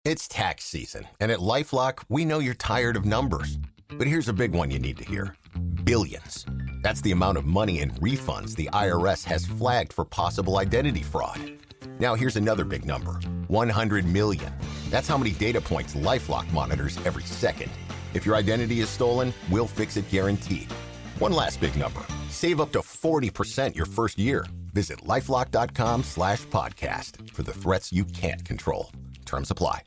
It's tax season, and at LifeLock, we know you're tired of numbers. But here's a big one you need to hear. Billions. That's the amount of money in refunds the IRS has flagged for possible identity fraud. Now here's another big number. 100 million. That's how many data points LifeLock monitors every second. If your identity is stolen, we'll fix it guaranteed. One last big number. Save up to 40% your first year. Visit LifeLock.com/podcast for the threats you can't control. Terms apply.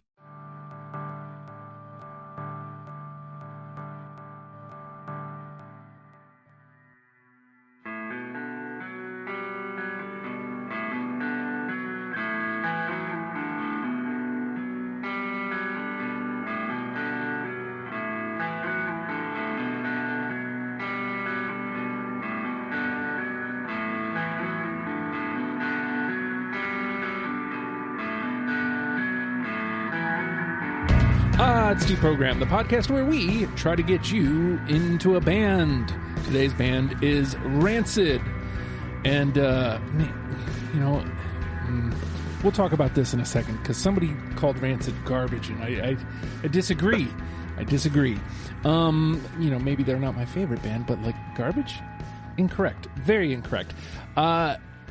It's Deprogram, the podcast where we try to get you into a band. Today's band is Rancid. And, we'll talk about this in a second because somebody called Rancid garbage, and I disagree. I disagree. Maybe they're not my favorite band, but like garbage? Incorrect. Very incorrect.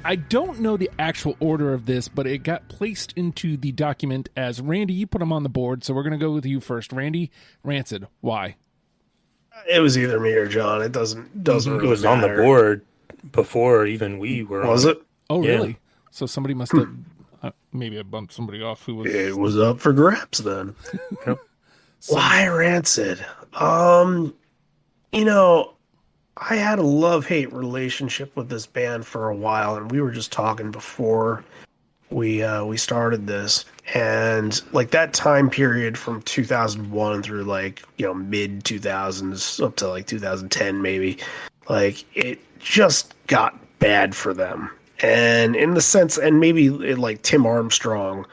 I don't know the actual order of this, but it got placed into the document as Randy. You put them on the board, so we're going to go with you first. Randy, Rancid. Why? It was either me or John. It doesn't really It was matter. on the board before even we were. Was it? Oh, Yeah. really? So somebody must have. Maybe I bumped somebody off who was. It was up for grabs then. Why Rancid? I had a love-hate relationship with this band for a while, and we were just talking before we started this. And like that time period from 2001 through mid 2000s up to like 2010 maybe, like it just got bad for them. And in the sense, and maybe like Tim Armstrong,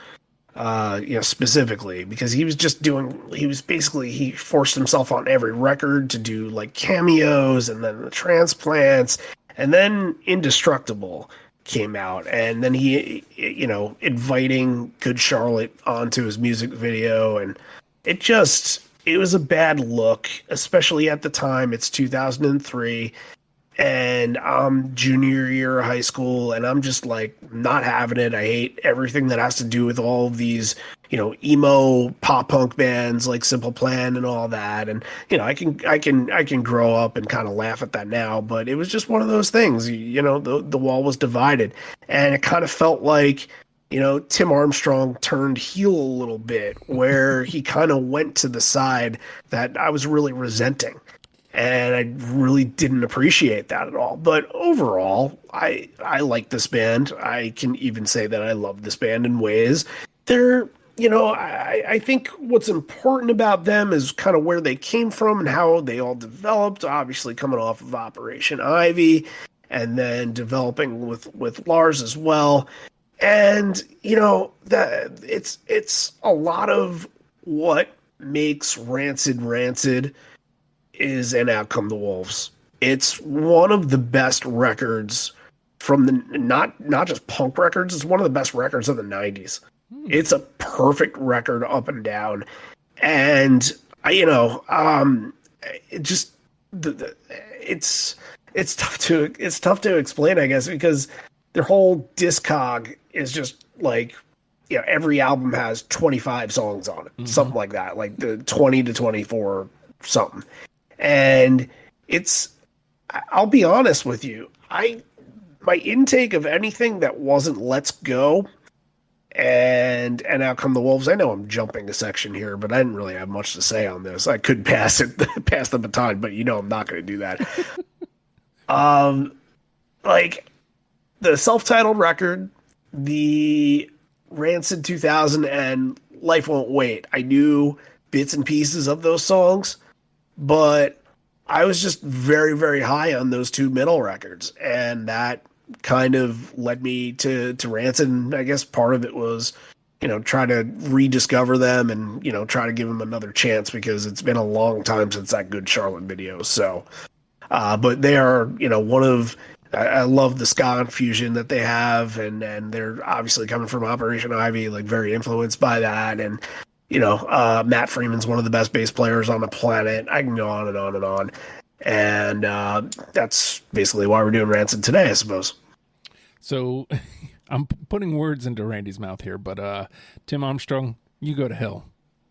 specifically, because he forced himself on every record to do like cameos, and then the Transplants, and then Indestructible came out, and then he, inviting Good Charlotte onto his music video, and it was a bad look, especially at the time. It's 2003. And I'm junior year of high school, and I'm just like not having it. I hate everything that has to do with all of these, emo pop punk bands like Simple Plan and all that. And I can grow up and kind of laugh at that now, but it was just one of those things. The wall was divided, and it kind of felt like Tim Armstrong turned heel a little bit, where he kind of went to the side that I was really resenting. And I really didn't appreciate that at all. But overall, I like this band. I can even say that I love this band in ways. They're, I think what's important about them is kind of where they came from and how they all developed. Obviously, coming off of Operation Ivy, and then developing with Lars as well. And that it's a lot of what makes Rancid is And Out Come the Wolves. It's one of the best records from the not just punk records. It's one of the best records of the 90s. It's a perfect record up and down, and it's tough to explain, I guess, because their whole discog is just like, every album has 25 songs on it, something like that, like the 20 to 24 something. And I'll be honest with you, my intake of anything that wasn't Let's Go and Out Come the Wolves, I know I'm jumping a section here, but I didn't really have much to say on this. I could pass the baton, but I'm not going to do that. Like the self-titled record, the Rancid 2000, and Life Won't Wait. I knew bits and pieces of those songs, but I was just very, very high on those two middle records, and that kind of led me to Rancid. And I guess part of it was, try to rediscover them and, try to give them another chance, because it's been a long time since that Good Charlotte video. So, but they are, one of, I love the ska fusion that they have, and they're obviously coming from Operation Ivy, like very influenced by that. And Matt Freeman's one of the best bass players on the planet. I can go on and on and on. And that's basically why we're doing Rancid today, I suppose. So I'm putting words into Randy's mouth here, but Tim Armstrong, you go to hell.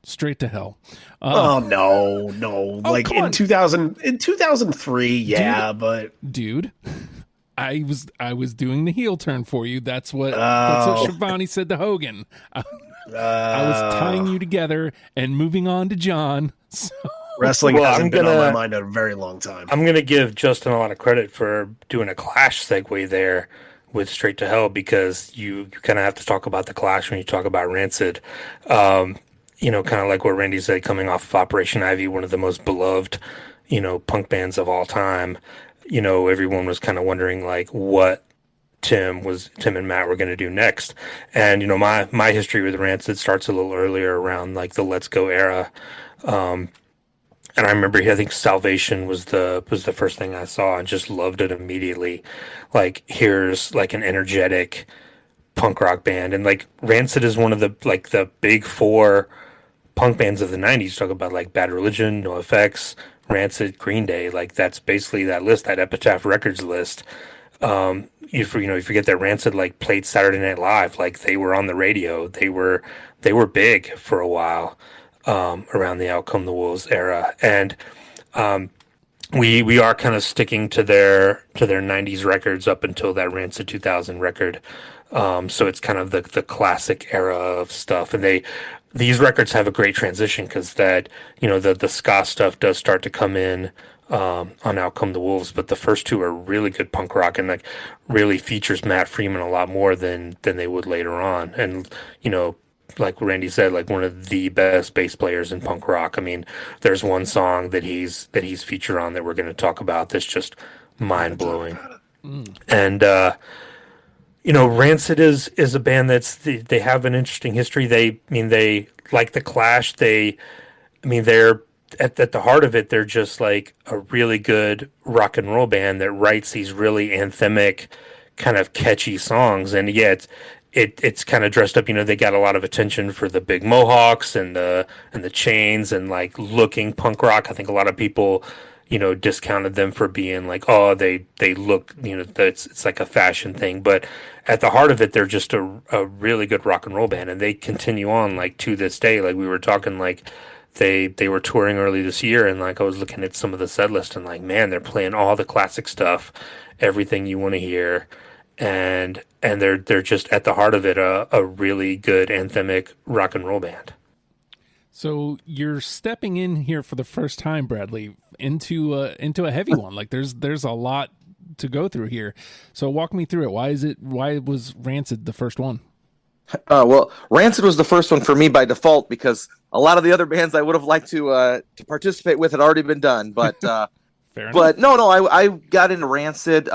Straight to hell. No. Like in 2003, yeah, dude, but dude, I was doing the heel turn for you. That's what Shivani said to Hogan. I was tying you together and moving on to John. So. Wrestling hasn't been on my mind in a very long time. I'm gonna give Justin a lot of credit for doing a Clash segue there with Straight to Hell, because you kind of have to talk about the Clash when you talk about Rancid. Kind of like what Randy said, coming off of Operation Ivy, one of the most beloved, punk bands of all time. Everyone was kind of wondering like what Tim and Matt were going to do next. And, my history with Rancid starts a little earlier, around like the Let's Go era. And I remember, I think Salvation was the first thing I saw, and just loved it immediately. Like, here's like an energetic punk rock band. And like Rancid is one of the big four punk bands of the 90s. Talk about like Bad Religion, NoFX, Rancid, Green Day. Like, that's basically that list, that Epitaph Records list. You forget that Rancid like played Saturday Night Live. Like, they were on the radio. They were big for a while. Around the Out Come the Wolves era, and we are kind of sticking to their 90s records up until that Rancid 2000 record. So it's kind of the classic era of stuff, and these records have a great transition, because that the ska stuff does start to come in on Out Come the Wolves, but the first two are really good punk rock, and like really features Matt Freeman a lot more than they would later on, and like Randy said, like one of the best bass players in punk rock. I mean, there's one song that he's featured on that we're going to talk about that's just mind blowing. And Rancid is a band they have an interesting history. They like the Clash. They're at the heart of it. They're just like a really good rock and roll band that writes these really anthemic, kind of catchy songs. And yeah, it's kind of dressed up. They got a lot of attention for the big mohawks and the chains and like looking punk rock. I think a lot of people, discounted them for being like, oh, they look, it's like a fashion thing. But at the heart of it, they're just a really good rock and roll band, and they continue on like to this day. Like we were talking, like they were touring early this year, and like I was looking at some of the set list, and like, man, they're playing all the classic stuff, everything you want to hear. And they're just at the heart of it a really good anthemic rock and roll band. So you're stepping in here for the first time, Bradley, into a heavy one. Like there's a lot to go through here. So walk me through it. Why was Rancid the first one? Well, Rancid was the first one for me by default, because a lot of the other bands I would have liked to participate with had already been done. But Fair but enough. no, I got into Rancid.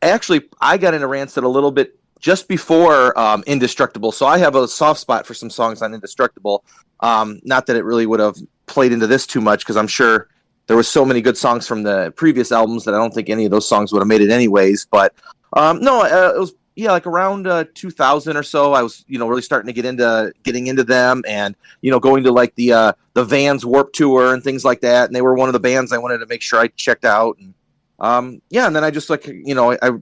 Actually, I got into Rancid a little bit just before Indestructible, so I have a soft spot for some songs on Indestructible. Not that it really would have played into this too much, because I'm sure there were so many good songs from the previous albums that I don't think any of those songs would have made it anyways. But it was like around 2000 or so. I was really starting to getting into them, and going to like the Vans Warped Tour and things like that. And they were one of the bands I wanted to make sure I checked out. And and then I just I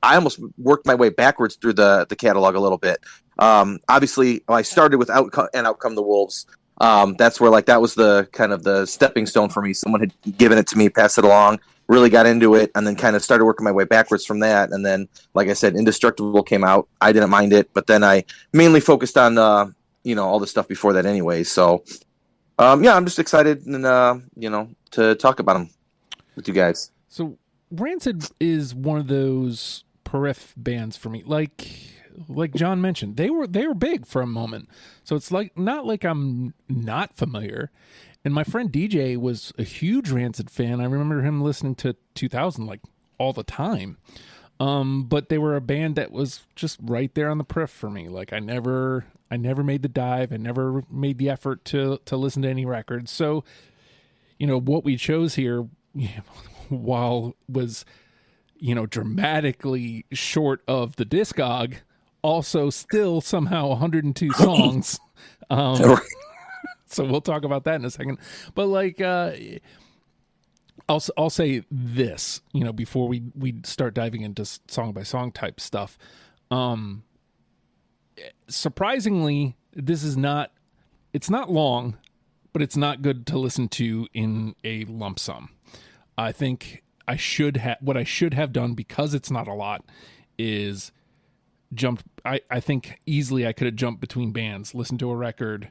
almost worked my way backwards through the catalog a little bit. Obviously I started with Out Come the Wolves. That's where that was the kind of the stepping stone for me. Someone had given it to me, passed it along, really got into it, and then kind of started working my way backwards from that. And then, like I said, Indestructible came out. I didn't mind it, but then I mainly focused on all the stuff before that anyway. So I'm just excited and to talk about them with you guys. So Rancid is one of those periph bands for me. Like John mentioned, they were big for a moment. So it's not like I'm not familiar. And my friend DJ was a huge Rancid fan. I remember him listening to 2000 all the time. But they were a band that was just right there on the periph for me. Like I never made the dive. I never made the effort to listen to any records. So, what we chose here, while was, dramatically short of the Discog, also still somehow 102 songs. So we'll talk about that in a second. But like, I'll say this, before we start diving into song by song type stuff. Surprisingly, it's not long, but it's not good to listen to in a lump sum. I think what I should have done, because it's not a lot, is I think easily I could have jumped between bands, listened to a record,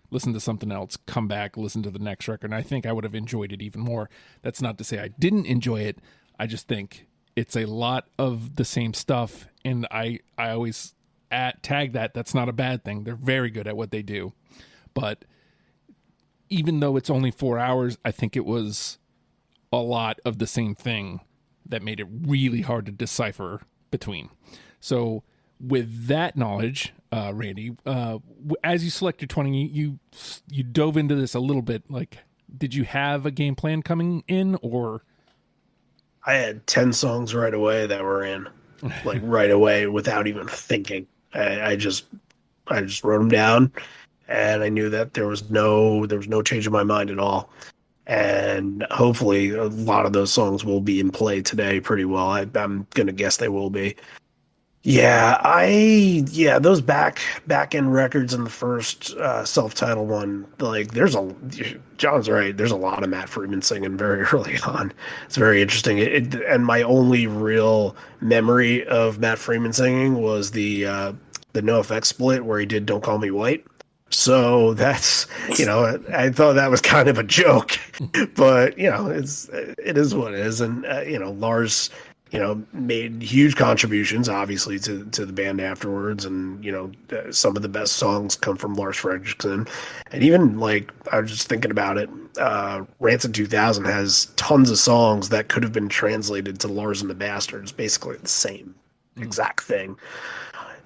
listen to something else, come back, listen to the next record, and I think I would have enjoyed it even more. That's not to say I didn't enjoy it. I just think it's a lot of the same stuff, and I always tag that's not a bad thing. They're very good at what they do. But even though it's only 4 hours, I think it was a lot of the same thing that made it really hard to decipher between. So with that knowledge, Randy, as you select your 20, you dove into this a little bit. Like, did you have a game plan coming in, or? I had 10 songs right away that were in, like right away without even thinking. I just wrote them down, and I knew that there was no change in my mind at all. And hopefully a lot of those songs will be in play today pretty well. I'm going to guess they will be. Yeah, those back end records in the first self-titled one, like John's right. There's a lot of Matt Freeman singing very early on. It's very interesting. And my only real memory of Matt Freeman singing was the NoFX split where he did "Don't Call Me White." So that's, I thought that was kind of a joke, but it is what it is. And Lars, made huge contributions, obviously, to the band afterwards. And, some of the best songs come from Lars Frederiksen. And even, like, I was just thinking about it, Rancid 2000 has tons of songs that could have been translated to Lars and the Bastards, basically the same exact thing.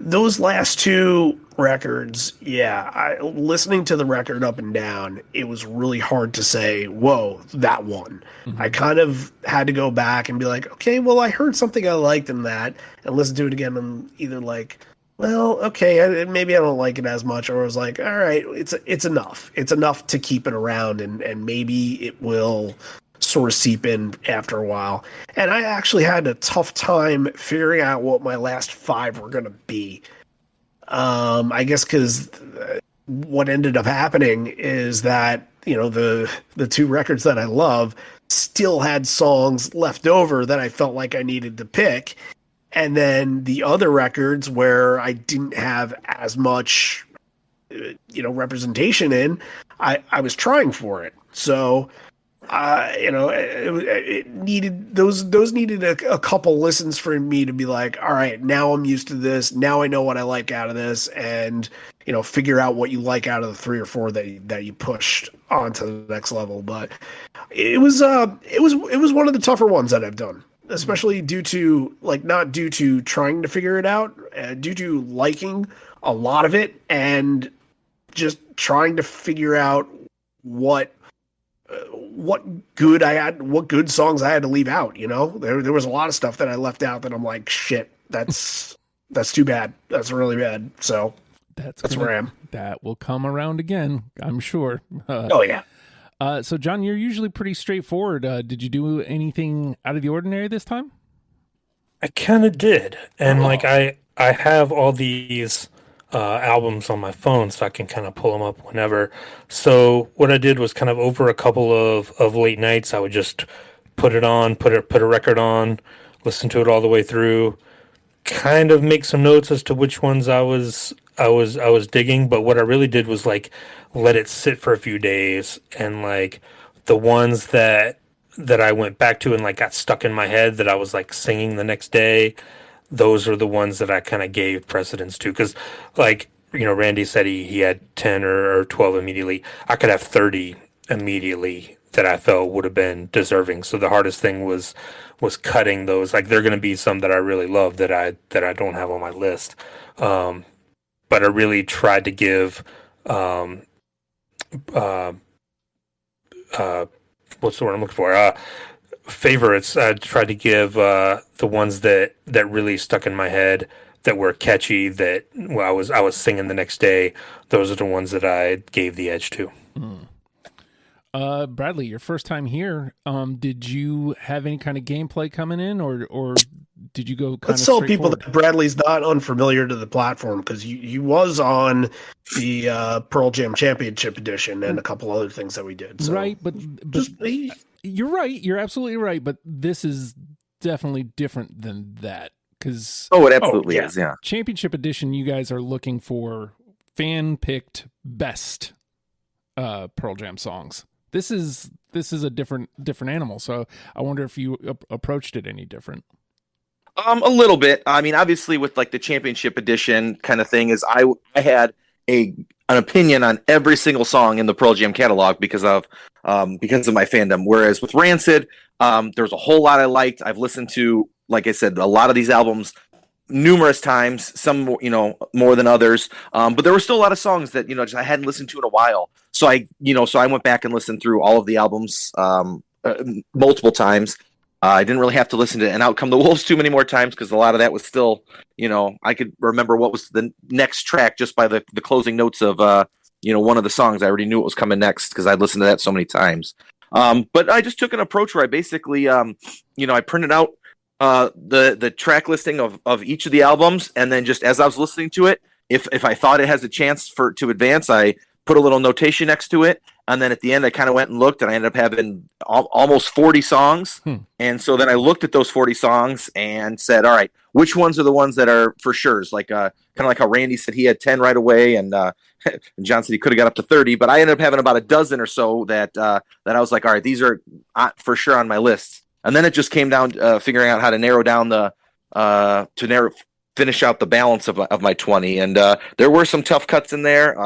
Those last two records, listening to the record up and down, it was really hard to say, whoa, that one. Mm-hmm. I kind of had to go back and be like, okay, well, I heard something I liked in that, and listen to it again and either like, well, okay, maybe I don't like it as much, or I was like, all right, it's enough. It's enough to keep it around, and maybe it will sort of seep in after a while. And I actually had a tough time figuring out what my last 5 were going to be. I guess because what ended up happening is that, the 2 records that I love still had songs left over that I felt like I needed to pick. And then the other records where I didn't have as much, representation in, I was trying for it. So, it needed those needed a couple listens for me to be like, all right, now I'm used to this. Now I know what I like out of this, and figure out what you like out of the 3 or 4 that you pushed onto the next level. But it was one of the tougher ones that I've done, especially due to not due to trying to figure it out, due to liking a lot of it and just trying to figure out what good songs I had to leave out. There was a lot of stuff that I left out that I'm like, shit, that's too bad. That's really bad. So that's where I am. That will come around again, I'm sure. Oh yeah. So John, you're usually pretty straightforward. Did you do anything out of the ordinary this time? I kind of did. And I have all these albums on my phone, so I can kind of pull them up whenever. So what I did was kind of over a couple of late nights, I would just put it on, put a record on, listen to it all the way through, kind of make some notes as to which ones I was digging. But what I really did was let it sit for a few days, and the ones that I went back to and got stuck in my head that I was singing the next day, those are the ones that I kind of gave precedence to. Because, Randy said he had 10 or 12 immediately. I could have 30 immediately that I felt would have been deserving. So the hardest thing was cutting those. There are going to be some that I really love that I don't have on my list. But I really tried to give what's the word I'm looking for? Favorites. I tried to give the ones that really stuck in my head, that were catchy, that I was singing the next day. Those are the ones that I gave the edge to. Bradley, your first time here, did you have any kind of gameplay coming in, or did you go kind Let's of tell people straightforward? that Bradley's not unfamiliar to the platform because he was on the Pearl Jam Championship Edition and a couple other things that we did. So Right, but just you're right. You're absolutely right. But this is definitely different than that because Oh, it absolutely yeah. is. Yeah. Championship Edition, you guys are looking for fan picked best Pearl Jam songs. This is a different animal. So I wonder if you approached it any different. A little bit. I mean, obviously, with like the championship edition kind of thing, is I had an opinion on every single song in the Pearl Jam catalog because of my fandom. Whereas with Rancid, there's a whole lot I liked. I've listened to, like I said, a lot of these albums numerous times. Some more than others. But there were still a lot of songs that just I hadn't listened to in a while. So I went back and listened through all of the albums multiple times. I didn't really have to listen to "And Out Come the Wolves" too many more times because a lot of that was still, I could remember what was the next track just by the closing notes of, one of the songs. I already knew what was coming next because I'd listened to that so many times. But I just took an approach where I basically, I printed out the track listing of each of the albums, and then just as I was listening to it, if I thought it has a chance to advance, I put a little notation next to it. And then at the end, I kind of went and looked, and I ended up having almost 40 songs. And so then I looked at those 40 songs and said, all right, which ones are the ones that are for sure? Like kind of like how Randy said he had 10 right away, and John said he could have got up to 30. But I ended up having about a dozen or so that I was like, all right, these are for sure on my list. And then it just came down to figuring out how to narrow down finish out the balance of my 20. And there were some tough cuts in there.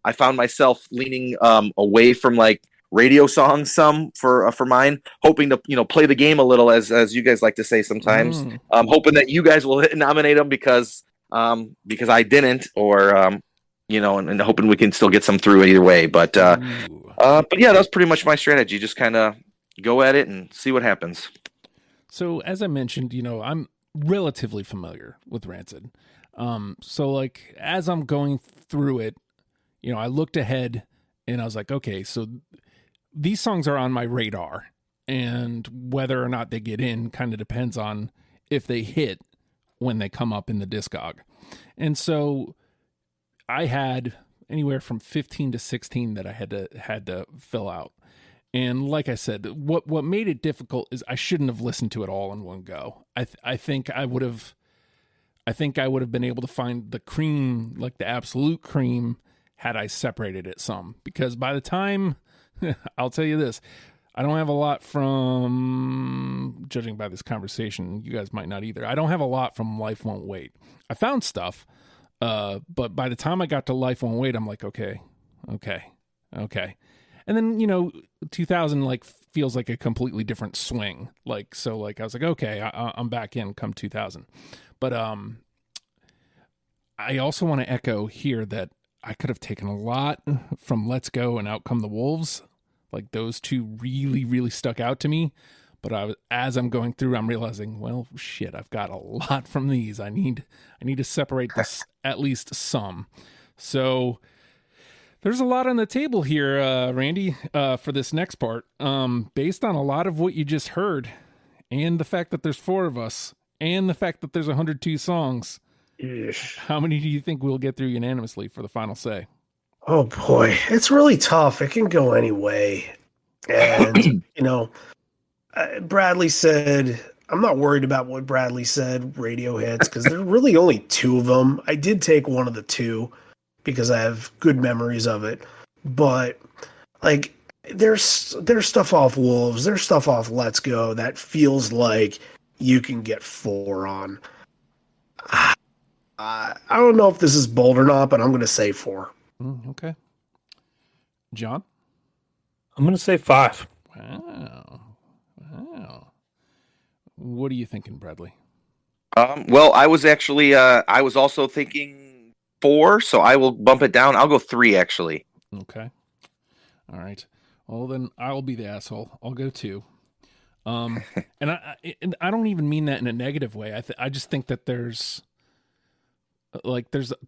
I found myself leaning away from like radio songs for mine, hoping to hoping the game a little, as you guys like to say sometimes. Hoping that you guys will nominate them because I didn't, or and hoping we can still get some through either way. But yeah, that's pretty much my strategy. Just kind of go at it and see what happens. So as I mentioned, I'm relatively familiar with Rancid. So like as I'm going through it, I looked ahead and I was like, okay, so these songs are on my radar, and whether or not they get in kind of depends on if they hit when they come up in the discog. And so I had anywhere from 15 to 16 that I had to fill out. And like I said, what made it difficult is I shouldn't have listened to it all in one go. I think I would have been able to find the cream, like the absolute cream, had I separated it some. Because by the time, I'll tell you this, I don't have a lot from, judging by this conversation, you guys might not either. I don't have a lot from Life Won't Wait. I found stuff, but by the time I got to Life Won't Wait, I'm like, okay. And then, 2000 like feels like a completely different swing. Like, so like, I was like, okay, I'm back in come 2000. But I also want to echo here that I could have taken a lot from Let's Go and Out Come the Wolves. Like those two really, really stuck out to me. But as I'm going through, I'm realizing, well, shit, I've got a lot from these. I need to separate this at least some. So there's a lot on the table here, Randy, for this next part. Based on a lot of what you just heard, and the fact that there's 4 of us, and the fact that there's 102 songs. How many do you think we'll get through unanimously for the final say? Oh boy, it's really tough. It can go any way. And, Bradley said, I'm not worried about what Bradley said, radio hits, because there are really only 2 of them. I did take one of the 2 because I have good memories of it. But, like, there's stuff off Wolves, there's stuff off Let's Go that feels like you can get 4 on. I don't know if this is bold or not, but I'm going to say 4. Okay. John? I'm going to say 5. Wow. What are you thinking, Bradley? Well, I was actually, I was also thinking 4, so I will bump it down. I'll go 3, actually. Okay. All right. Well, then I'll be the asshole. I'll go 2. And I don't even mean that in a negative way. I just think that there's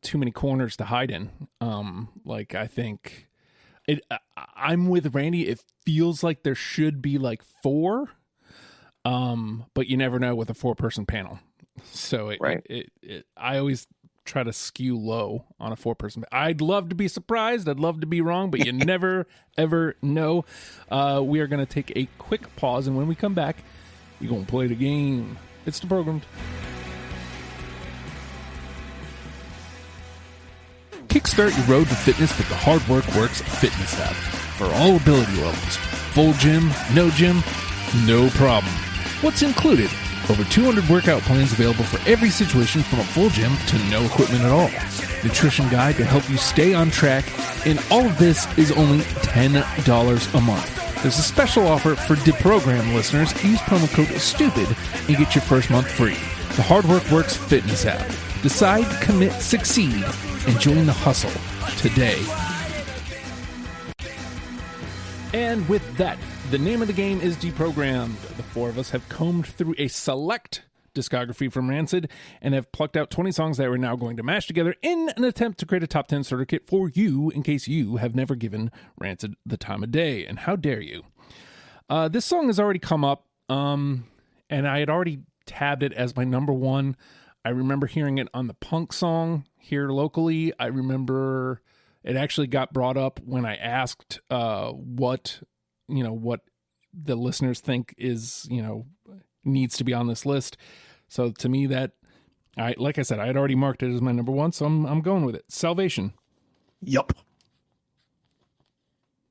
too many corners to hide in. I think I'm with Randy. It feels like there should be like 4, but you never know with a 4-person panel. So I always try to skew low on a 4-person. I'd love to be surprised. I'd love to be wrong, but you never, ever know. We are going to take a quick pause, and when we come back, we're going to play the game. It's Deprogrammed. Kickstart your road to fitness with the Hard Work Works fitness app. For all ability levels, full gym, no problem. What's included? Over 200 workout plans available for every situation from a full gym to no equipment at all. Nutrition guide to help you stay on track, and all of this is only $10 a month. There's a special offer for Deprogram listeners. Use promo code STUPID and get your first month free. The Hard Work Works fitness app. Decide, commit, succeed, and join the hustle today. And with that, the name of the game is Deprogrammed. The 4 of us have combed through a select discography from Rancid and have plucked out 20 songs that we're now going to mash together in an attempt to create a top 10 starter kit for you in case you have never given Rancid the time of day. And how dare you? This song has already come up, and I had already tabbed it as my number 1. I remember hearing it on the Punk song here locally. I remember it actually got brought up when I asked what the listeners think is, needs to be on this list. So to me, like I said, I had already marked it as my number 1, so I'm going with it. Salvation. Yup.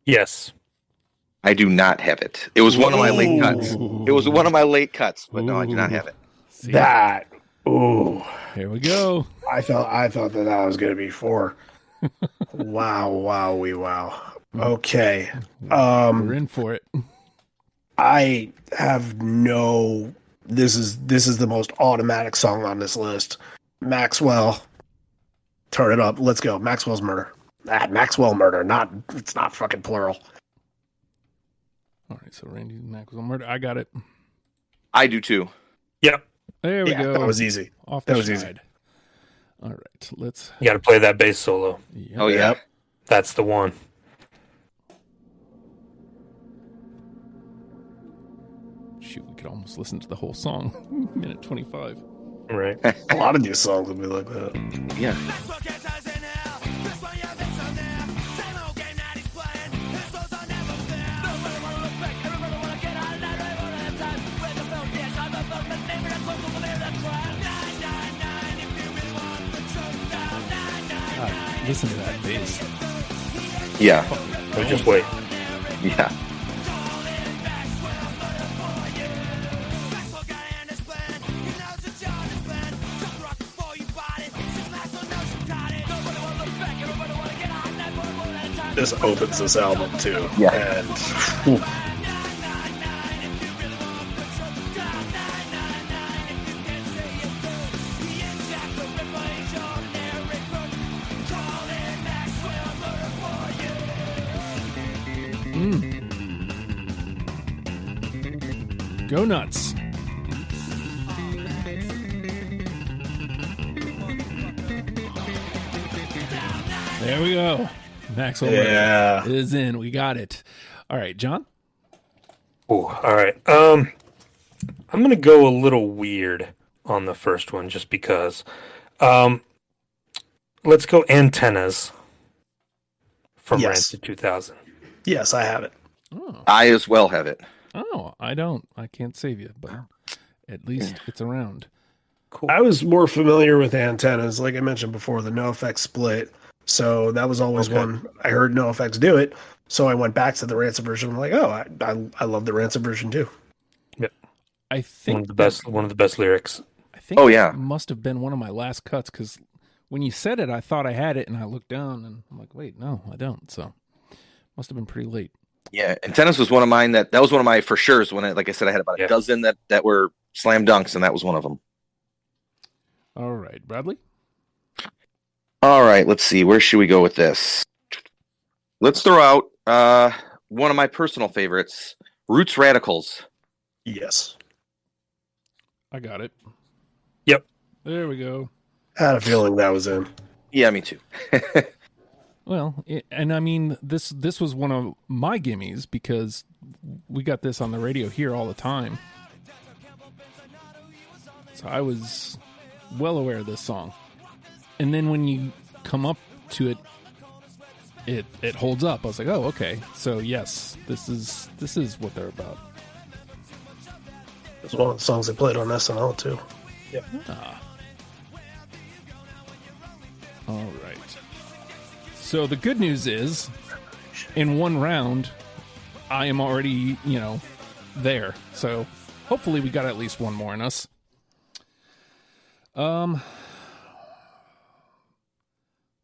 Yes. I do not have it. It was one of my late cuts. It was one of my late cuts, but no, I do not have it. See? That. Ooh. Here we go. I thought that was going to be 4. Wow. Okay. We're in for it. I have no. This is the most automatic song on this list. Maxwell. Turn it up. Let's go. Maxwell's Murder. Maxwell Murder. It's not fucking plural. All right, so Randy Maxwell Murder. I got it. I do too. Yep. There we go. That was easy. Off the That was side. easy. All right, let's. You got to play that bass solo. Yep. Oh yeah. That's the one. Shoot, we could almost listen to the whole song. Minute 25. Right. A lot of these songs will be like that. Yeah. God, listen to that bass. Yeah. So just wait. Yeah. This opens this album too. Yeah. And whew. Go nuts. There we go. Maxwell Yeah. Murder is in. We got it. All right, John. Ooh, all right. I'm gonna go a little weird on the first one just because. Let's go Antennas from Yes. Rancid 2000. Yes, I have it. Oh. I as well have it. Oh, I don't. I can't save you, but at least it's around. Cool. I was more familiar with Antennas, like I mentioned before, the NoFX split. So that was always one I heard NoFX do it. So I went back to the Rancid version. I'm like, oh, I love the Rancid version too. Yep. I think One of the best lyrics. I think Oh, yeah. it must have been one of my last cuts because when you said it, I thought I had it, and I looked down and I'm like, wait, no, I don't. So must have been pretty late. Yeah, and Tennis was one of mine. That was one of my for sure's. When like I said, I had about a dozen that were slam dunks, and that was one of them. All right, Bradley. All right, let's see. Where should we go with this? Let's throw out one of my personal favorites, Roots Radicals. Yes. I got it. Yep. There we go. I had a feeling that was in. Yeah, me too. Well, and I mean, this was one of my gimmies because we got this on the radio here all the time. So I was well aware of this song. And then when you come up to it, it holds up. I was like, oh, okay. So yes, this is what they're about. It was one of the songs they played on SNL too. Yep. All right. So the good news is, in one round, I am already, there. So hopefully we got at least one more in us.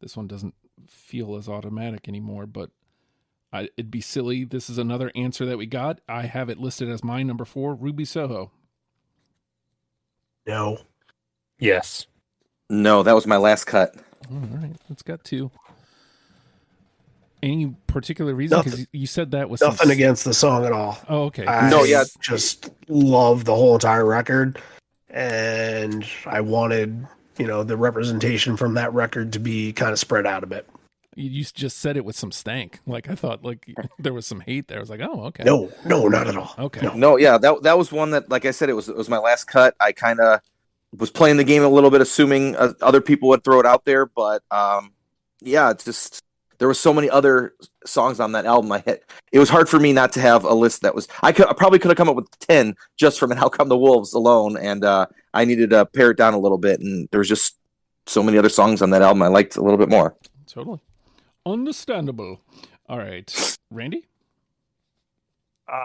This one doesn't feel as automatic anymore, but it'd be silly. This is another answer that we got. I have it listed as my number 4, Ruby Soho. No. Yes. No, that was my last cut. All right, it's got 2. Any particular reason? Because you said that was nothing against the song at all. Oh, okay. I just love the whole entire record, and I wanted, the representation from that record to be kind of spread out a bit. You just said it with some stank. Like, I thought, there was some hate there. I was like, oh, okay. No, not at all. Okay. No, yeah, that was one that, like I said, it was my last cut. I kind of was playing the game a little bit, assuming other people would throw it out there, but yeah, it's just there was so many other songs on that album. It was hard for me not to have a list that was. I probably could have come up with 10 just from an How Come the Wolves alone, and I needed to pare it down a little bit. And there was just so many other songs on that album I liked a little bit more. Totally understandable. All right, Randy.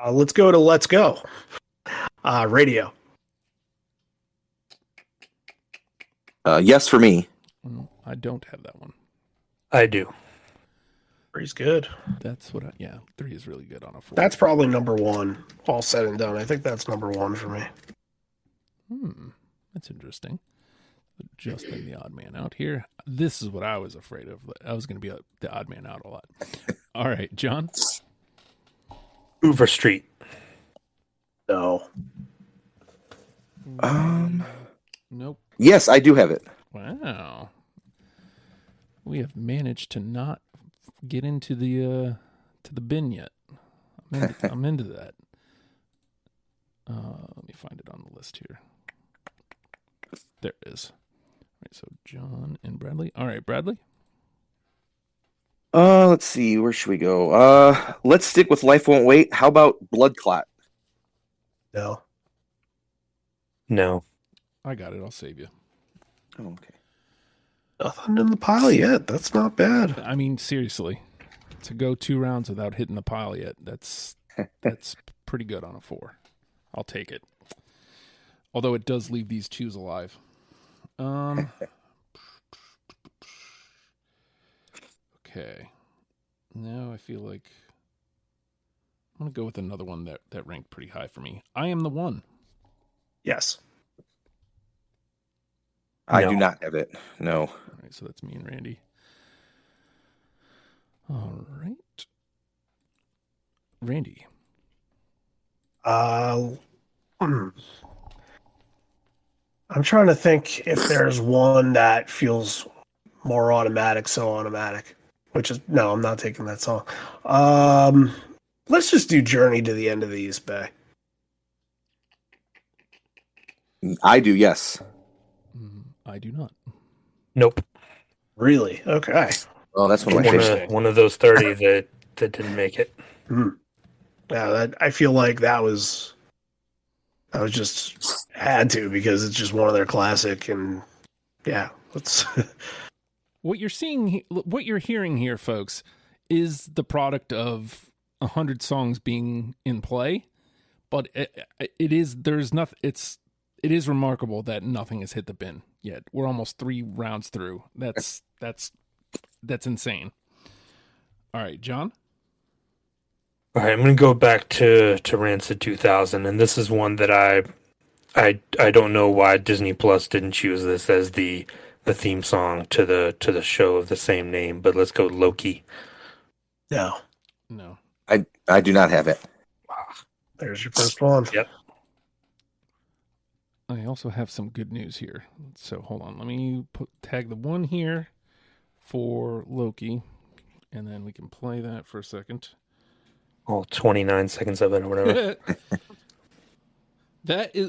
Let's go to Let's Go. Radio. Yes, for me. I don't have that one. I do. 3's good. That's what 3 is really good on a 4. That's probably number 1, all said and done. I think that's number 1 for me. That's interesting. Adjusting the odd man out here. This is what I was afraid of. I was going to be the odd man out a lot. All right, John. Hoover Street. No. Nope. Yes, I do have it. Wow. We have managed to not get into the bin yet. I'm into that. Let me find it on the list here. There it is. All right, so John and Bradley. All right, Bradley. Let's see. Where should we go? Let's stick with Life Won't Wait. How about Blood Clot? No. No. I got it. I'll save you. Oh, okay. Nothing in the pile yet. That's not bad. I mean, seriously, to go 2 rounds without hitting the pile yet, that's pretty good on a 4. I'll take it. Although it does leave these 2s alive. Okay. Now I feel like I'm going to go with another one that ranked pretty high for me. I Am the One. Yes. I do not have it. No. All right, so that's me and Randy. All right. Randy. I'm trying to think if there's one that feels more automatic, so automatic. Which is no, I'm not taking that song. Let's just do Journey to the End of the East Bay. I do, yes. I do not. Nope. Really? Okay. Oh, that's one of my favorites. One of those 30 that didn't make it. Yeah, I feel like that was just had to because it's just one of their classic, and yeah, let's. What you're hearing here, folks, is the product of 100 songs being in play, but it is remarkable that nothing has hit the bin yet. We're almost 3 rounds through. That's insane. All right, John. All right, I'm going to go back to Rancid 2000, and this is one that I don't know why Disney Plus didn't choose this as the theme song to the show of the same name, but let's go Loki. No. I do not have it. There's your first one. Yep. I also have some good news here. So hold on. Let me tag the one here for Loki. and then we can play that for a second. All 29 seconds of it or whatever.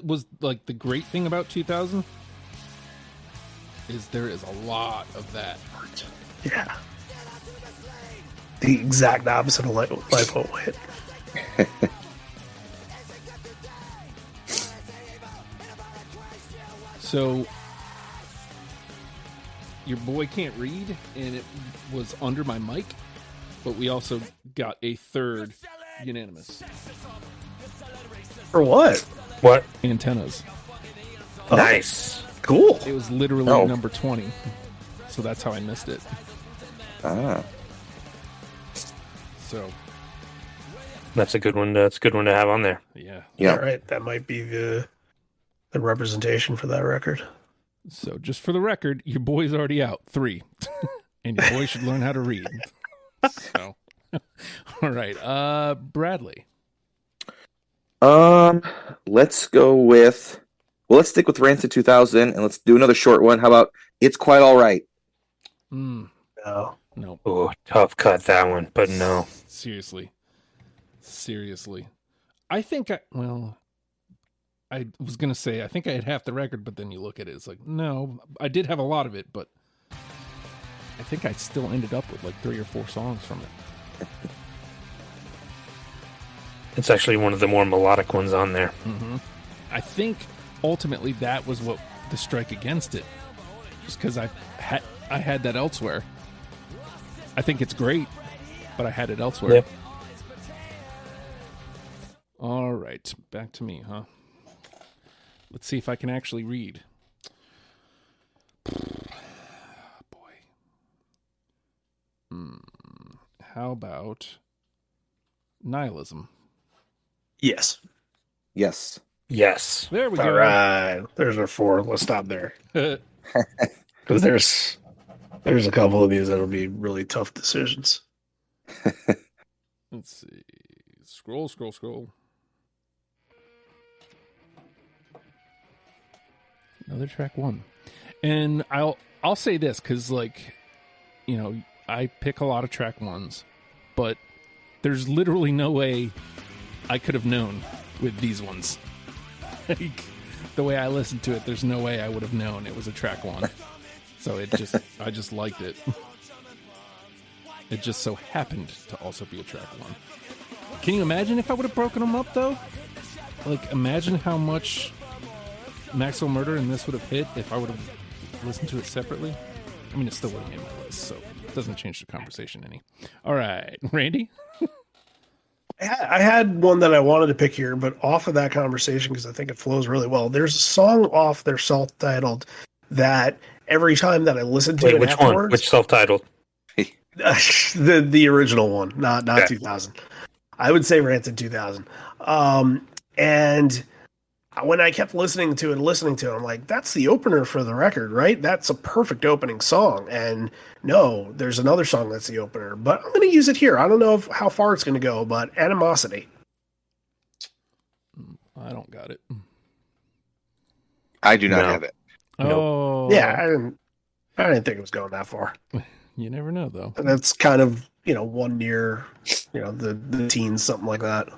Was like the great thing about 2000 is there is a lot of that. Yeah. The exact opposite of Life Won't Wait. So your boy can't read, and it was under my mic, but we also got a third unanimous. For what? What? Antennas. Oh, Nice. cool. It was literally number 20, so that's how I missed it. Ah. So That's a good one. That's a good one to have on there. yeah. Yeah. All right, that might be the representation for that record. So just for the record, your boy's already out 3, and your boy should learn how to read. So, all right, Bradley. Let's go with. Well, let's stick with Rancid 2000, and let's do another short one. How about It's Quite All Right? No. No, Oh, tough cut that one, but no. seriously. I think I was gonna say I think I had half the record, but then you look at it, it's like no, I did have a lot of it, but I think I still ended up with like 3 or 4 songs from it. It's actually one of the more melodic ones on there. Mm-hmm. I think ultimately that was what the strike against it, just because I had that elsewhere. I think it's great, but I had it elsewhere. Yep. All right, back to me, huh? Let's see if I can actually read. Boy. How about nihilism? Yes. Yes. Yes. There we All go. right. There's our 4. Let's stop there. Because there's a couple of these that'll be really tough decisions. Let's see. Scroll. Another track 1. And I'll say this because, like, you know, I pick a lot of track 1s, but there's literally no way I could have known with these ones. Like, the way I listened to it, there's no way I would have known it was a track 1. So I just liked it. It just so happened to also be a track 1. Can you imagine if I would have broken them up, though? Like, imagine how much Maxwell Murder and this would have hit if I would have listened to it separately. I mean, it still would have made my list, so it doesn't change the conversation any. All right, Randy? I had one that I wanted to pick here, but off of that conversation, because I think it flows really well. There's a song off their self-titled that every time that I listen to Wait, it which afterwards, one? Which self-titled? the original one, not Okay. 2000. I would say Rancid 2000. And when I kept listening to it, I'm like, that's the opener for the record, right? That's a perfect opening song. And no, there's another song that's the opener, but I'm going to use it here. I don't know how far it's going to go, but Animosity. I don't got it. I do not No. have it. Oh. Yeah, I didn't think it was going that far. You never know, though. And that's kind of, one near, the teens, something like that.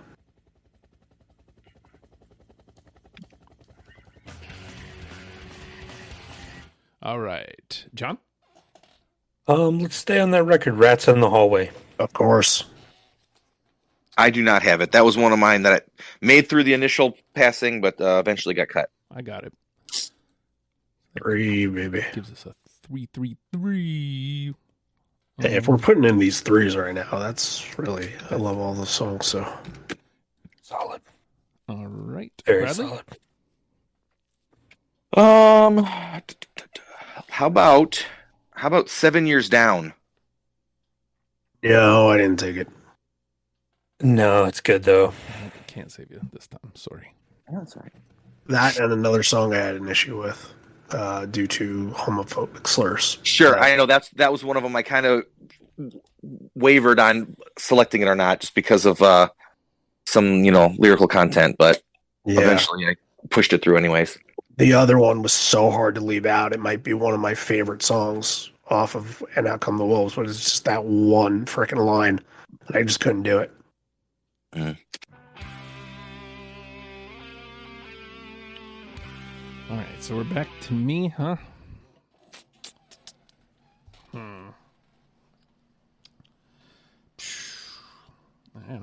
All right. John? Let's stay on that record. Rats in the Hallway. Of course. I do not have it. That was one of mine that I made through the initial passing, but eventually got cut. I got it. 3, baby. Gives us a 3-3-3. Hey, if we're putting in these 3s right now, that's really, I love all the songs, so. Solid. All right. Very Bradley? solid. How about 7 Years Down? No, I didn't take it. No, it's good though. I can't save you this time. Sorry. That's right. That and another song I had an issue with due to homophobic slurs. Sure, I know that was one of them. I kind of wavered on selecting it or not, just because of some lyrical content, but eventually I pushed it through anyways. The other one was so hard to leave out. It might be one of my favorite songs off of And Out Come the Wolves, but it's just that one freaking line. I just couldn't do it. Mm. All right, so we're back to me, huh? Man,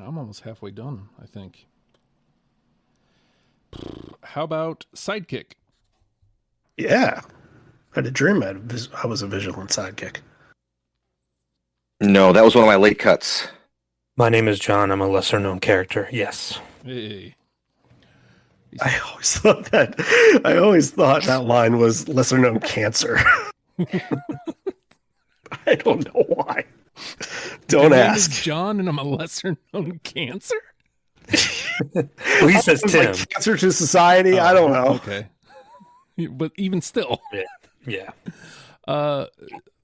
I'm almost halfway done, I think. How about Sidekick? Yeah. I had a dream I was a vigilant sidekick. No, that was one of my late cuts. My name is John. I'm a lesser known character. Yes. Hey. I always thought that line was lesser known cancer. I don't know why. Don't My name ask. is John, and I'm a lesser known cancer? Well, he says It's Tim. like cancer to society. I don't know. Okay. But even still. Yeah.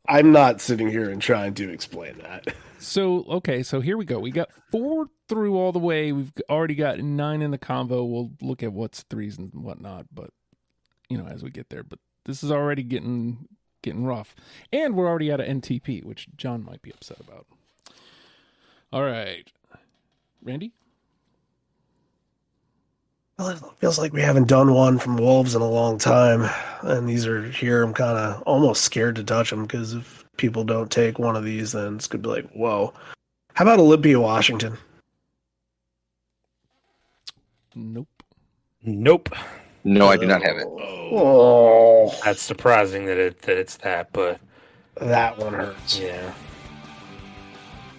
I'm not sitting here and trying to explain that. So here we go. We got 4 through all the way. We've already got 9 in the convo. We'll look at what's 3s and whatnot, but as we get there. But this is already getting rough. And we're already out of NTP, which John might be upset about. All right. Randy? Well, it feels like we haven't done one from Wolves in a long time. And these are here. I'm kind of almost scared to touch them because if people don't take one of these, then it's going to be like, whoa. How about Olympia, Washington? Nope. No, I do not have it. Oh, That's surprising that it's that, but that one hurts. yeah.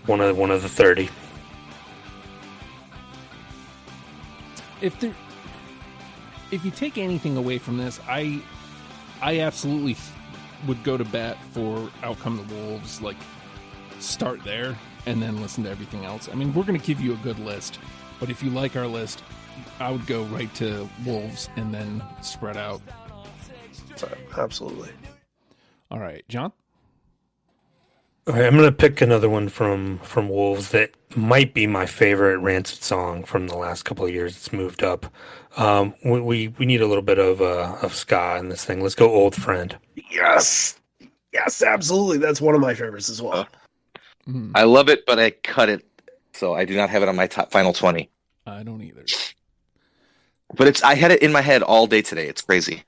One of the 30. If you take anything away from this, I absolutely would go to bat for Out Come the Wolves. Like, start there and then listen to everything else. I mean, we're going to give you a good list, but if you like our list, I would go right to Wolves and then spread out. Absolutely. All right, John? All right, I'm going to pick another one from Wolves that might be my favorite Rancid song from the last couple of years. It's moved up. We need a little bit of ska in this thing. Let's go Old Friend. Yes, absolutely. That's one of my favorites as well. I love it, but I cut it, so I do not have it on my top final 20. I don't either. But I had it in my head all day today. It's crazy.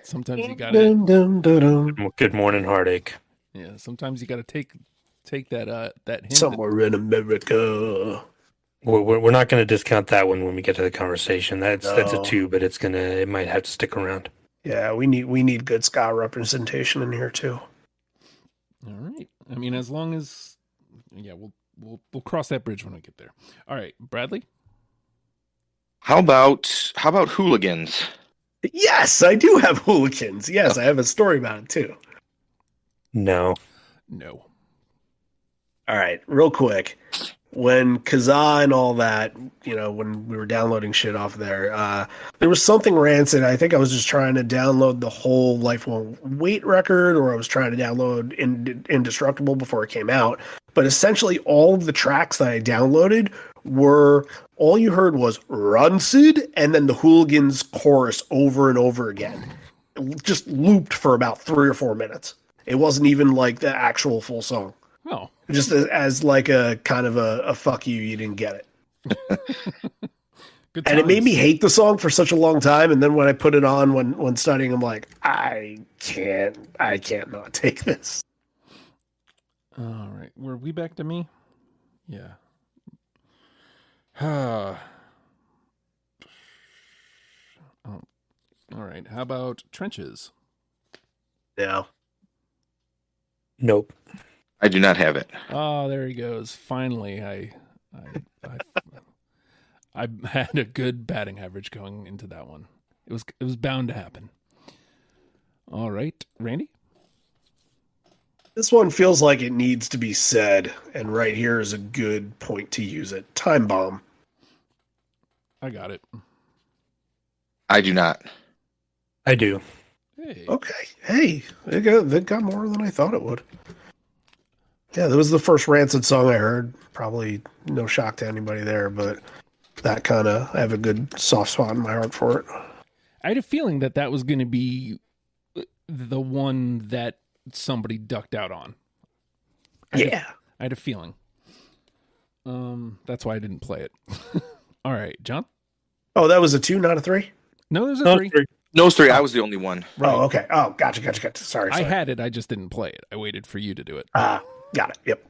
Sometimes you got to... Good Morning Heartache. Yeah, sometimes you got to take that hint. Somewhere in America. We're not going to discount that one when we get to the conversation. That's a 2, but it might have to stick around. Yeah, we need good ska representation in here too. All right. I mean, as long as we'll cross that bridge when we get there. All right, Bradley. How about Hooligans? Yes, I do have Hooligans. Yes, I have a story about it too. No. All right, real quick. When Kazaa and all that, when we were downloading shit off there was something Rancid. I think I was just trying to download the whole Life Won't Wait record, or I was trying to download Indestructible before it came out. But essentially, all of the tracks that I downloaded were, all you heard was Rancid and then the Hooligans chorus over and over again. It just looped for about 3 or 4 minutes. It wasn't even like the actual full song. Oh. Just as like a kind of a fuck you didn't get it. Good and it made times. me hate the song for such a long time. And then when I put it on when studying, I'm like, I can't not take this. All right. Were we back to me? Yeah. Oh. All right. How about Trenches? Yeah. Nope. I do not have it. Oh, there he goes. Finally, I had a good batting average going into that one. It was bound to happen. All right, Randy? This one feels like it needs to be said, and right here is a good point to use it. Time Bomb. I got it. I do not. I do. Hey. Okay. Hey, they got more than I thought it would. Yeah, that was the first Rancid song I heard. Probably no shock to anybody there, but that kind of, I have a good soft spot in my heart for it. I had a feeling that was going to be the one that somebody ducked out on. Yeah. I had a feeling. That's why I didn't play it. All right, John. Oh, that was a 2, not a 3? No, there's a No, 3. No, it's 3. I was the only one. Right. Oh, okay. Oh, gotcha. Sorry. I had it. I just didn't play it. I waited for you to do it. Got it. Yep.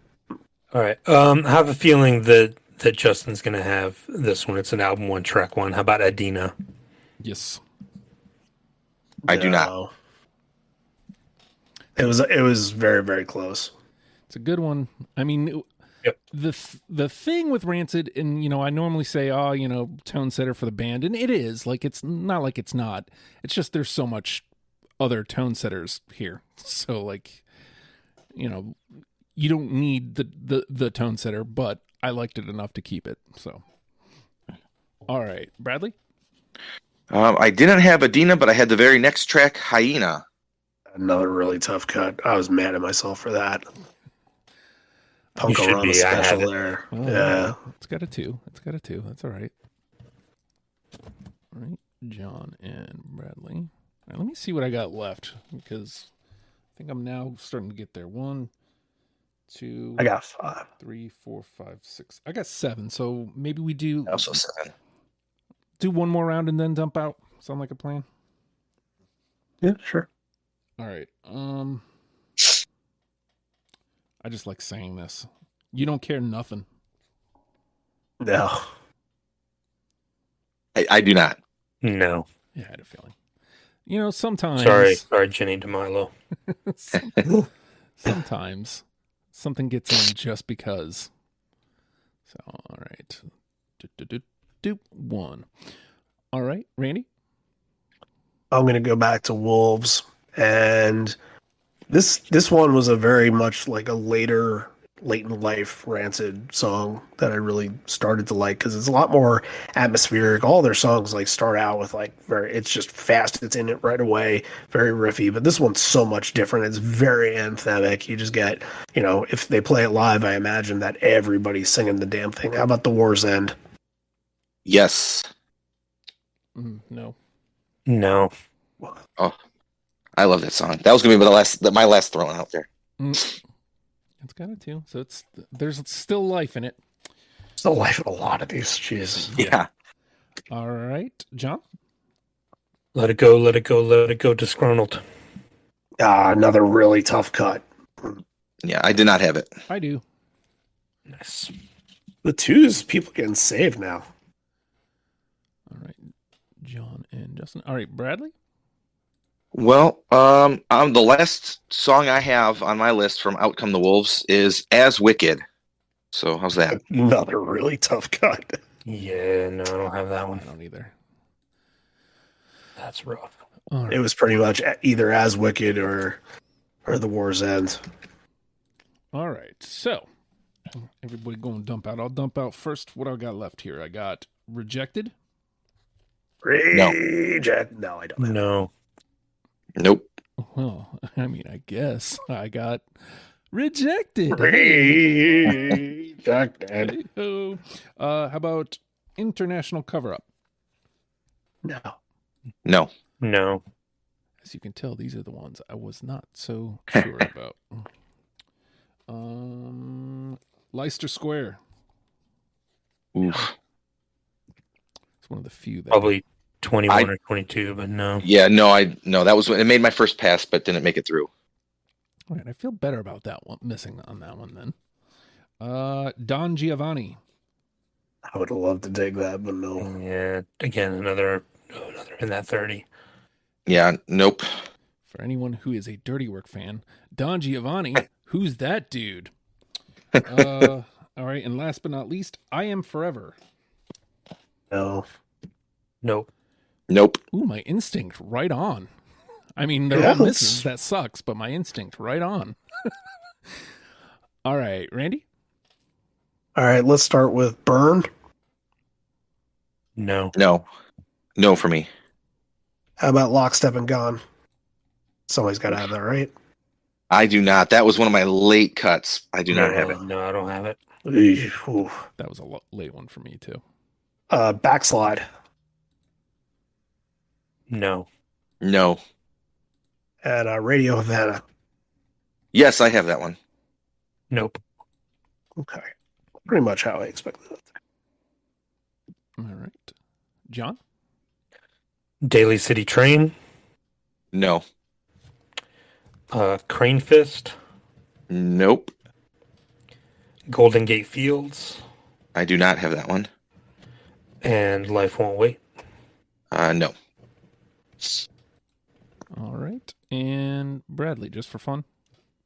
All right. I have a feeling that Justin's going to have this one. It's an album one, track one. How about Adina? Yes. I do not. No. It was very, very close. It's a good one. I mean, Yep. the thing with Rancid, and I normally say, tone setter for the band, and it is. Like, it's not like it's not. It's just there's so much other tone setters here. So, like, you don't need the tone setter, but I liked it enough to keep it. So, all right, Bradley. I didn't have Adina, but I had the very next track, Hyena. Another really tough cut. I was mad at myself for that. Punk You should Around be. I have special it. there. Oh, Yeah. It's got a 2. That's all right. All right, John and Bradley. All right, let me see what I got left, because I think I'm now starting to get there. 1, 2, I got 5. 3, 4, 5, 6. I got 7. So maybe we do Also 7. one more round and then dump out. Sound like a plan? Yeah, sure. All right. I just like saying this. You don't care nothing. No. I do not. No. Yeah, I had a feeling. Sometimes. Sorry, Jenny DeMilo. Sometimes something gets in just because. So, all right. Do 1. All right, Randy? I'm going to go back to Wolves, and this one was a very much like a late in life Rancid song that I really started to like, because it's a lot more atmospheric. All their songs like start out with like it's just fast, it's in it right away, very riffy, but this one's so much different. It's very anthemic. You just get, if they play it live, I imagine that everybody's singing the damn thing. How about The War's End? Yes. No. No. Oh, I love that song. That was going to be my last throwing out there. It's got a 2, so there's still life in it. It's the life of a lot of these. Jesus. Yeah. All right, John? Let it go, let it go, let it go, disgruntled. Another really tough cut. Yeah, I did not have it. I do. Nice. The 2's people getting saved now. All right, John and Justin. All right, Bradley? Well, the last song I have on my list from Out Come the Wolves is As Wicked. So how's that? Another really tough cut. Yeah, no, I don't have that I one. don't either. That's rough. All right. It was pretty much either As Wicked or The War's End. All right, so everybody going to dump out. I'll dump out first. What I got left here? I got Rejected. Reject. No, I don't. No. Nope. Well, I mean, I guess I got Rejected. Rejected. Hey-ho. How about International Cover Up? No. No. No. As you can tell, these are the ones I was not so sure about. Leicester Square. Oof. It's one of the few that Probably 21 or 22, but no. Yeah, no, that was it made my first pass, but didn't make it through. All right, I feel better about that one. Missing on that one then. Don Giovanni. I would have loved to take that, but no. Yeah, again, another in that 30. Yeah, nope. For anyone who is a Dirty Work fan, Don Giovanni, who's that dude? All right, and last but not least, I Am Forever. No. Nope. Nope. Ooh, my instinct, right on. I mean, they're Yeah, all misses. That sucks, but my instinct, right on. All right, Randy? All right, let's start with Burn. No. No for me. How about Lockstep and Gone? Somebody's got to have that, right? I do not. That was one of my late cuts. I do not have it. No, I don't have it. Ooh. That was a late one for me, too. Backslide. No. No. And Radio Havana. Yes, I have that one. Nope. Okay. Pretty much how I expected it. All right. John? Daily City Train, No. Crane Fist, Nope. Golden Gate Fields, I do not have that one. and Life Won't Wait. No. All right. And Bradley, just for fun.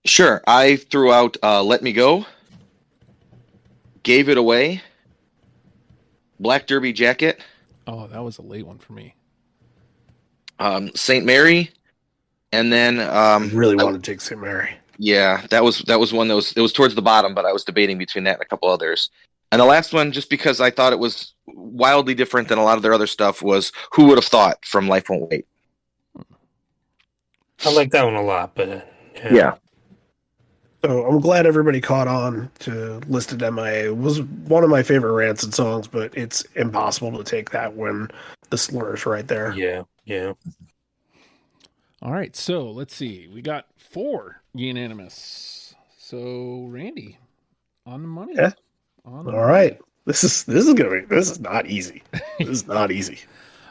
Sure. I threw out Let Me Go, Gave It Away, Black Derby Jacket, Oh, that was a late one for me. St. Mary, and then Really wanted to take St. Mary. yeah, that was one that was towards the bottom, but I was debating between that and a couple others. And the last one, just because I thought it was wildly different than a lot of their other stuff, was Who Would Have Thought from Life Won't Wait. I like that one a lot, but Yeah. So I'm glad everybody caught on to Listed MIA. It was one of my favorite Rancid songs, but it's impossible to take that when the slur's right there. yeah. All right. So let's see. We got 4 unanimous. So Randy, on the money. Yeah. On the All right. This is not easy. This is not easy.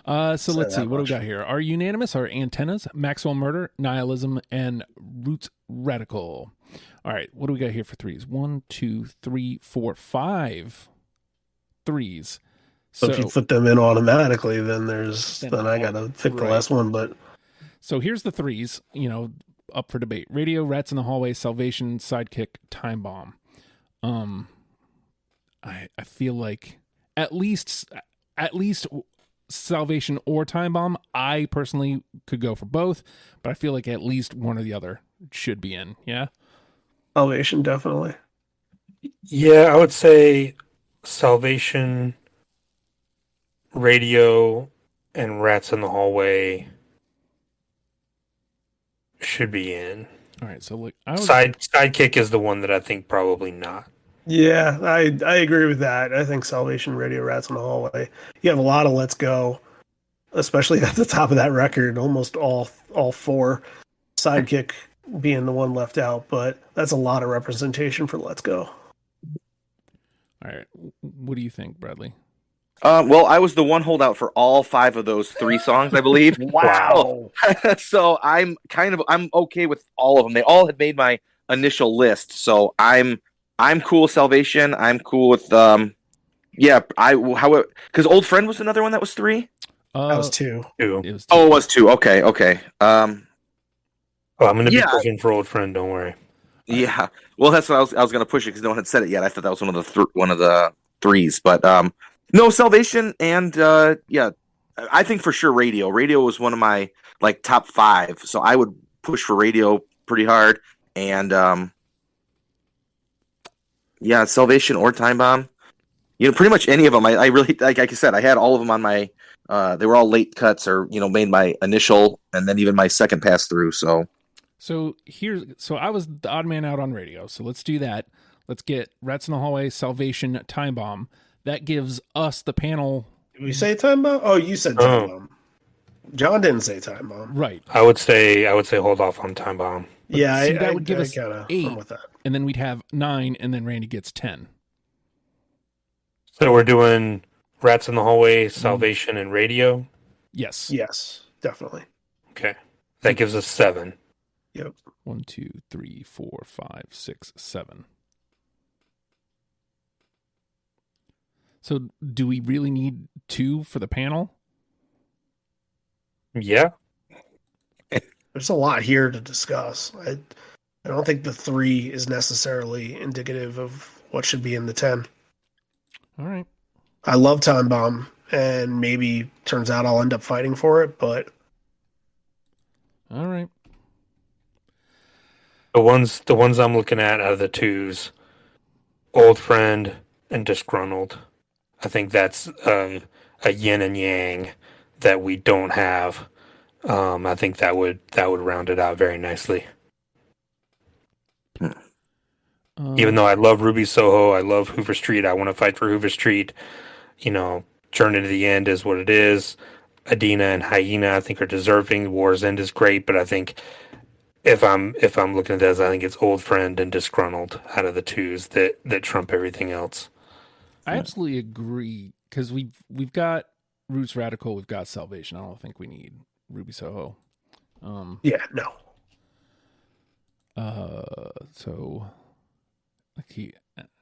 So Say let's see. that What do we much. got here? Our unanimous are Antennas, Maxwell Murder, Nihilism, and Roots Radical. All right. What do we got here for threes? 1, 2, 3, 4, 5 threes. So if you put them in automatically, then Then I gotta pick the right. last one. But So here's the threes, up for debate. Radio, Rats in the Hallway, Salvation, Sidekick, Time Bomb. I feel like at least Salvation or Time Bomb, I personally could go for both, but I feel like at least one or the other should be in. Yeah. Salvation, definitely. Yeah, I would say Salvation, Radio, and Rats in the Hallway should be in. All right. So like, I was, Sidekick is the one that I think probably not. Yeah, I agree with that. I think Salvation, Radio, Rats in the Hallway. You have a lot of Let's Go, especially at the top of that record. Almost all 4. Sidekick being the one left out, but that's a lot of representation for Let's Go. all right. What do you think, Bradley? Well, I was the one holdout for all 5 of those 3 songs, I believe. Wow. So I'm okay with all of them. They all had made my initial list, so I'm cool with Salvation. I'm cool with because Old Friend was another one that was 3. That was 2. Two. It was Oh, it was 2. Okay. Oh, I'm going to be Yeah. pushing for Old Friend. Don't worry. Yeah. Well, that's what I was going to push it because no one had said it yet. I thought that was one of the 3s, but no, Salvation and I think for sure Radio. Radio was one of my like top 5, so I would push for Radio pretty hard. And Salvation or Time Bomb. Pretty much any of them. I really like I said, I had all of them on my. They were all late cuts or made my initial and then even my second pass through. So I was the odd man out on Radio. So let's do that. Let's get Rats in the Hallway, Salvation, Time Bomb. That gives us the panel. Did we say Time Bomb? Oh, you said Time Bomb. John didn't say Time Bomb. Right. I would say hold off on Time Bomb. But Yeah, see, that would give us kinda 8, I'm with that. and then we'd have 9, and then Randy gets 10. So we're doing Rats in the Hallway, Salvation, and Radio. Yes. Yes, definitely. Okay, that gives us 7. Yep. 1, 2, 3, 4, 5, 6, 7. So do we really need 2 for the panel? Yeah. There's a lot here to discuss. I don't think the 3 is necessarily indicative of what should be in the 10. All right. I love Time Bomb, and maybe turns out I'll end up fighting for it, but All right. The ones I'm looking at out of the 2s, Old Friend and Disgruntled. I think that's a yin and yang that we don't have. I think that would round it out very nicely. Even though I love Ruby Soho, I love Hoover Street, I want to fight for Hoover Street. Journey to the End is what it is. Adina and Hyena, I think, are deserving. War's End is great, but I think if I'm looking at this, I think it's Old Friend and Disgruntled out of the twos that trump everything else. I absolutely agree, because we've got Roots Radical, we've got Salvation. I don't think we need Ruby Soho. Yeah, no. So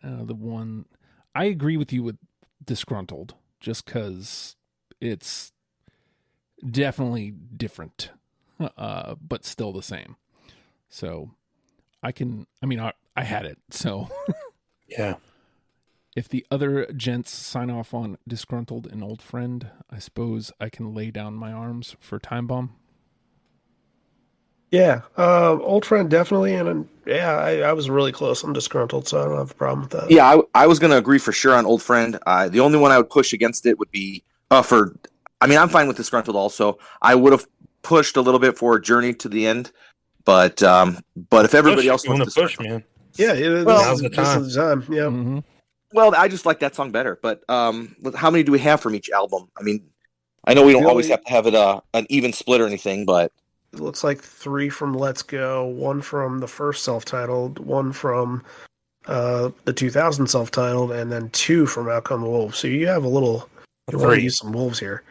the one I agree with you with Disgruntled, just because it's definitely different, but still the same. So I had it. So Yeah. if the other gents sign off on Disgruntled and Old Friend, I suppose I can lay down my arms for Time Bomb. Yeah, Old Friend definitely, and I was really close on Disgruntled, so I don't have a problem with that. Yeah, I was going to agree for sure on Old Friend. The only one I would push against it would be I'm fine with Disgruntled also. I would have pushed a little bit for Journey to the End, but if everybody else wants to push, man. Yeah, now's the time. This is the time. Yeah. Mm-hmm. Well, I just like that song better. But how many do we have from each album? I mean, I know we don't always have to have it an even split or anything, but it looks like 3 from Let's Go, 1 from the first self-titled, 1 from the 2000 self-titled, and then 2 from Out Come the Wolves. So you have a little. You want to use some wolves here.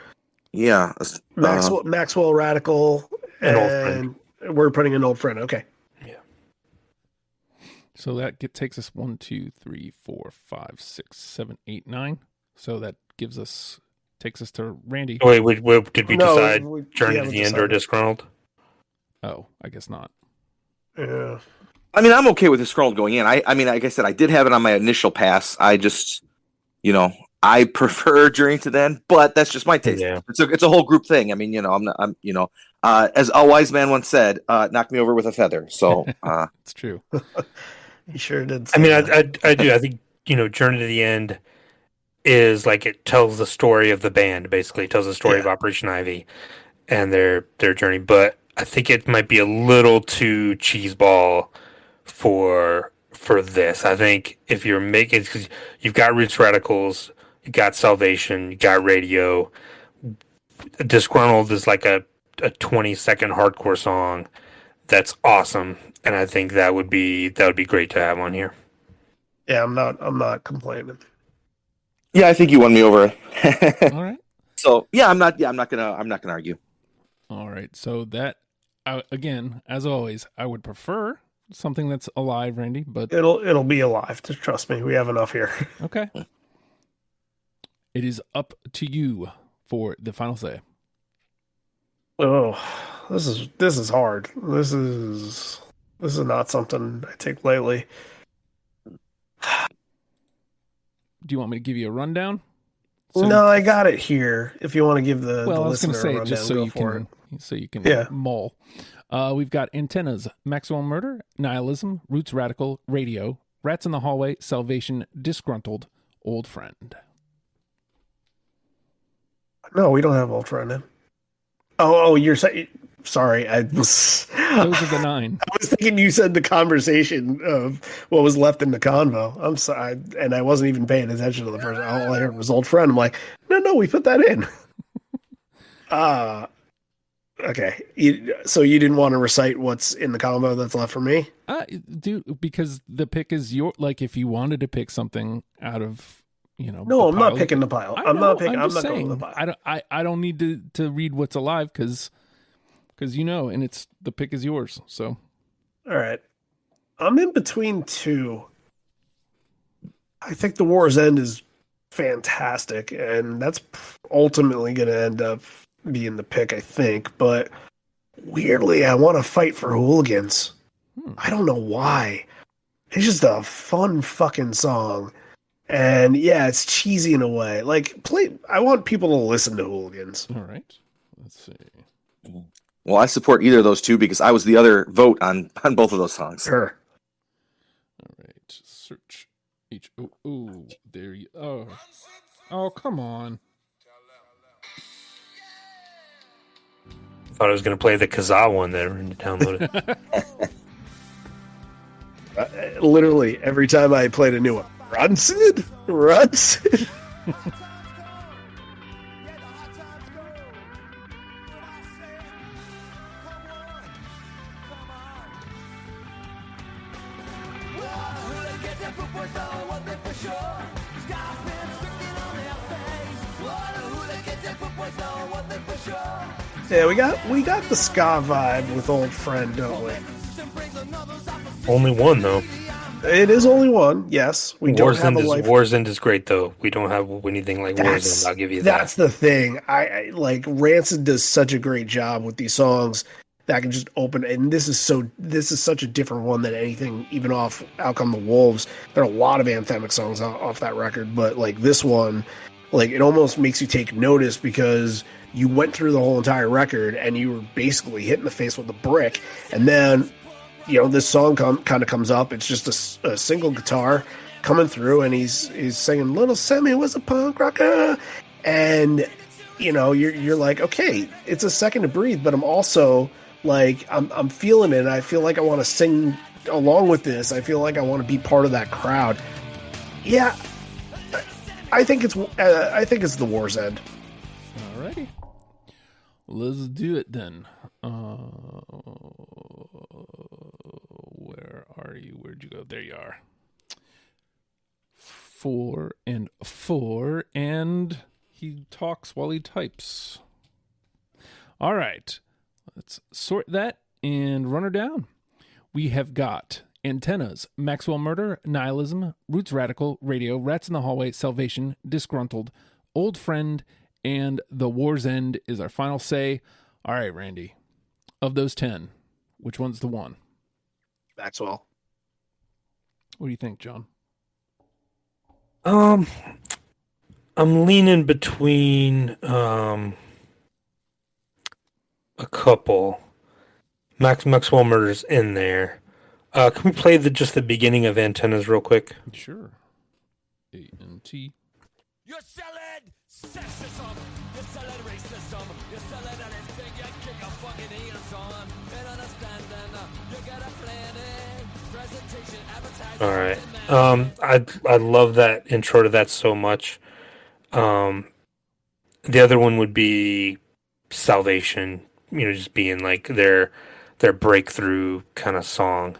Yeah, Maxwell Radical, and we're putting an Old Friend. Okay. Yeah. So that takes us 1, 2, 3, 4, 5, 6, 7, 8, 9. So that takes us to Randy. Wait, did we decide Journey to the End or Disgruntled? Oh, I guess not. Yeah. I mean, I'm okay with Disgruntled going in. I mean, like I said, I did have it on my initial pass. I just, I prefer Journey to the End, but that's just my taste. Yeah. It's a whole group thing. I mean, as a wise man once said, knock me over with a feather. So it's true. He sure did. I mean, I do. I think, Journey to the End is like, it tells the story of the band, basically. It tells the story of Operation Ivy and their journey. But I think it might be a little too cheeseball for this. I think if you're making, because you've got Roots Radicals, you got Salvation, you got Radio. Disgruntled is like a 20-second hardcore song that's awesome, and I think that would be great to have on here. Yeah, I'm not complaining. Yeah, I think you won me over. All right. So I'm not gonna argue. All right. So that again, as always, I would prefer something that's alive, Randy, but it'll be alive. Just trust me, we have enough here. Okay. It is up to you for the final say. Oh, this is hard. This is not something I take lightly. Do you want me to give you a rundown? No, I got it here. If you want to give the I was going to say rundown, just so you can mull. We've got Antennas, Maxwell Murder, Nihilism, Roots Radical, Radio, Rats in the Hallway, Salvation, Disgruntled, Old Friend. No, we don't have Old Friend in. Oh, you're saying. Sorry, those are the 9. I was thinking you said the conversation of what was left in the convo. I'm sorry, and I wasn't even paying attention to the first. All I heard was Old Friend. I'm like, no, we put that in. Okay. So you didn't want to recite what's in the combo that's left for me? Dude, because the pick is your, like, if you wanted to pick something out of, No, I'm not picking the pile. I'm not going to the pile. I don't need to read what's alive because and it's the pick is yours. So. All right. I'm in between 2. I think The War's End is fantastic, and that's ultimately going to end up being the pick, I think. But weirdly, I want to fight for Hooligans. I don't know why. It's just a fun fucking song. And yeah, it's cheesy in a way. Like, I want people to listen to Hooligans. All right. Let's see. Well, I support either of those two because I was the other vote on both of those songs. Sure. All right. Search Oh, there you. Oh, come on. Thought I was going to play the Kazaa one there and download it. Literally every time I played a new one, Rancid. Yeah, we got the ska vibe with Old Friend, don't we? Only one though. It is only one. Yes, we don't have a life. War's End is great though. We don't have anything like War's End. I'll give you that. That's the thing. I like Rancid does such a great job with these songs that can just open. And this is such a different one than anything, even off Out Come the Wolves. There are a lot of anthemic songs off that record, but like this one, like it almost makes you take notice because you went through the whole entire record and you were basically hit in the face with a brick, and then this song kind of comes up. It's just a single guitar coming through, and he's singing "Little Sammy was a punk rocker," and you're like, okay, it's a second to breathe, but I'm also like I'm feeling it. I feel like I want to sing along with this. I feel like I want to be part of that crowd. Yeah, I think it's the War's End. Alrighty, let's do it then. Where are you? Where'd you go? There you are. 4 and 4, and he talks while he types. All right, let's sort that and run her down. We have got Antennas, Maxwell Murder, Nihilism, Roots Radical, Radio, Rats in the Hallway, Salvation, Disgruntled, Old Friend, and The War's End is our final say. All right, Randy, of those 10, which one's the one? Maxwell. What do you think, John? I'm leaning between a couple. Maxwell Murder's in there. Can we play just the beginning of Antennas real quick? Sure. A-N-T. You're selling sexism. You're selling racism. You're selling anything you get your fucking hands on. And understanding you got a plan in presentation, advertising. All right. I love that intro to that so much. The other one would be Salvation. Just being like their breakthrough kind of song.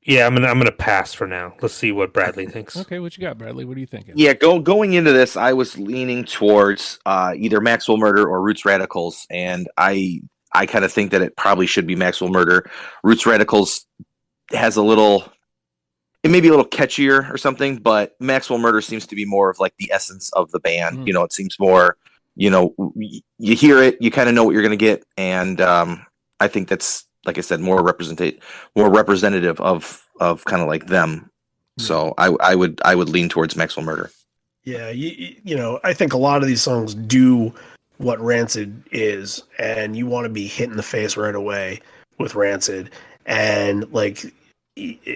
Yeah, I'm gonna pass for now. Let's see what Bradley thinks. Okay, what you got, Bradley? What are you thinking? Yeah, going into this, I was leaning towards either Maxwell Murder or Roots Radicals, and I kind of think that it probably should be Maxwell Murder. Roots Radicals has it may be a little catchier or something, but Maxwell Murder seems to be more of like the essence of the band. It seems more, you hear it, you kind of know what you're going to get, and I think that's, like I said, more representative of kind of like them. So I would lean towards Maxwell Murder. Yeah, I think a lot of these songs do what Rancid is, and you want to be hit in the face right away with Rancid. And like,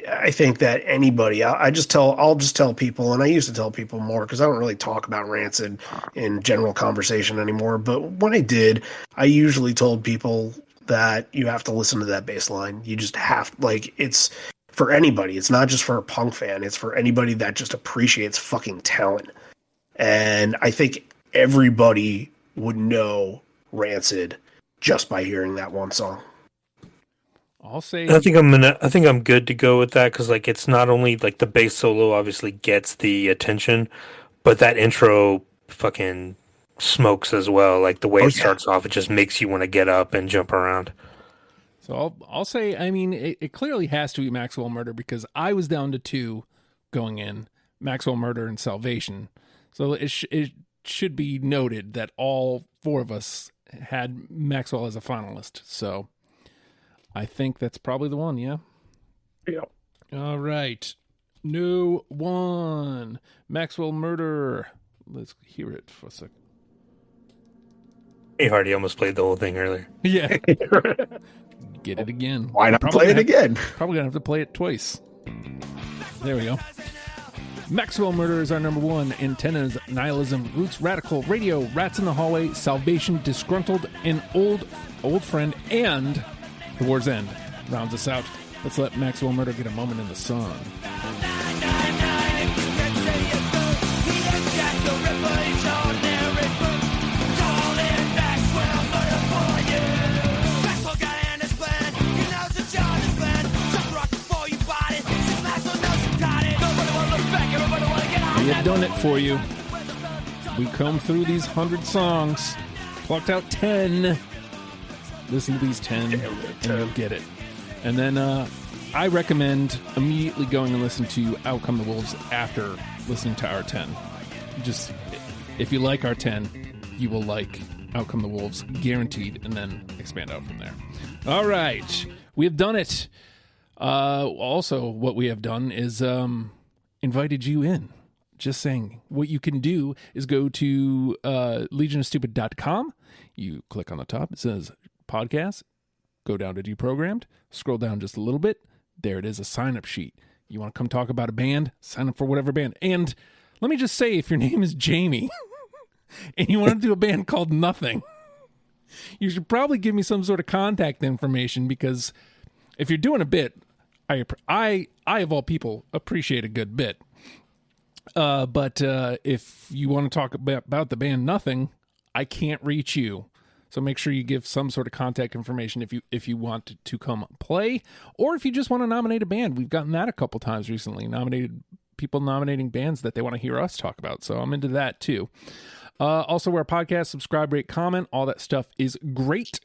I think that anybody, I'll just tell people, and I used to tell people more because I don't really talk about Rancid in general conversation anymore. But when I did, I usually told people that you have to listen to that bass line. You just have, like, it's for anybody. It's not just for a punk fan. It's for anybody that just appreciates fucking talent. And I think everybody would know Rancid just by hearing that one song. I'll say. I think I'm good to go with that because like it's not only like the bass solo obviously gets the attention, but that intro fucking smokes as well. Like the way it starts off, it just makes you want to get up and jump around. So I'll say, I mean, it clearly has to be Maxwell Murder because I was down to 2 going in, Maxwell Murder and Salvation. So it should be noted that all 4 of us had Maxwell as a finalist. So I think that's probably the one, yeah? Yeah. All right. No one. Maxwell Murder. Let's hear it for a second. Hey, Hardy almost played the whole thing earlier. Yeah. Get it again. Why not play it again? Probably going to have to play it twice. There we go. Maxwell Murder is our number 1. Antennas, Nihilism, Roots Radical, Radio, Rats in the Hallway, Salvation, Disgruntled, and Old Friend, and The War's End rounds us out. Let's let Maxwell Murder get a moment in the sun. We have done it for you. We combed through these 100 songs, plucked out 10. Listen to these 10, and you'll get it. And then I recommend immediately going and listen to Out Come the Wolves after listening to our 10. Just, if you like our 10, you will like Out Come the Wolves, guaranteed, and then expand out from there. All right, we have done it. Also, what we have done is invited you in. Just saying, what you can do is go to legionofstupid.com. You click on the top. It says podcast. Go down to deprogrammed. Scroll down just a little bit. There it is, a sign-up sheet. You want to come talk about a band? Sign up for whatever band. And let me just say, if your name is Jamie and you want to do a band called Nothing, you should probably give me some sort of contact information, because if you're doing a bit, I of all people appreciate a good bit. But if you want to talk about the band Nothing, I can't reach you. So make sure you give some sort of contact information if you want to come play, or if you just want to nominate a band. We've gotten that a couple times recently. People nominating bands that they want to hear us talk about. So I'm into that too. Also, our podcast, subscribe, rate, comment, all that stuff is great.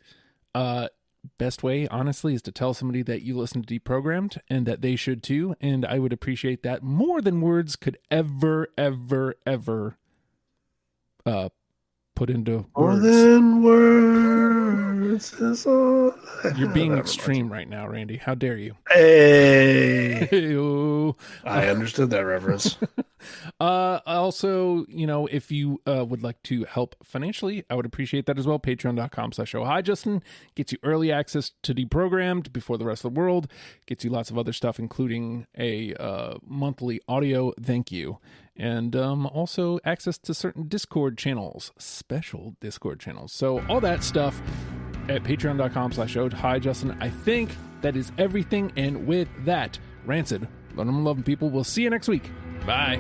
Best way, honestly, is to tell somebody that you listen to Deprogrammed and that they should too. And I would appreciate that more than words could ever put into More words. than words is all. You're being extreme right now, Randy. How dare you? Hey, Hey-o. I understood that reference. Also, if you would like to help financially, I would appreciate that as well. Patreon.com/oh hi Justin gets you early access to Deprogrammed before the rest of the world, gets you lots of other stuff, including a monthly audio thank you, and also access to certain Discord channels, special Discord channels. So all that stuff at patreon.com/oh hi Justin. I think that is everything, and with that, Rancid, loving people. We'll see you next week. Bye.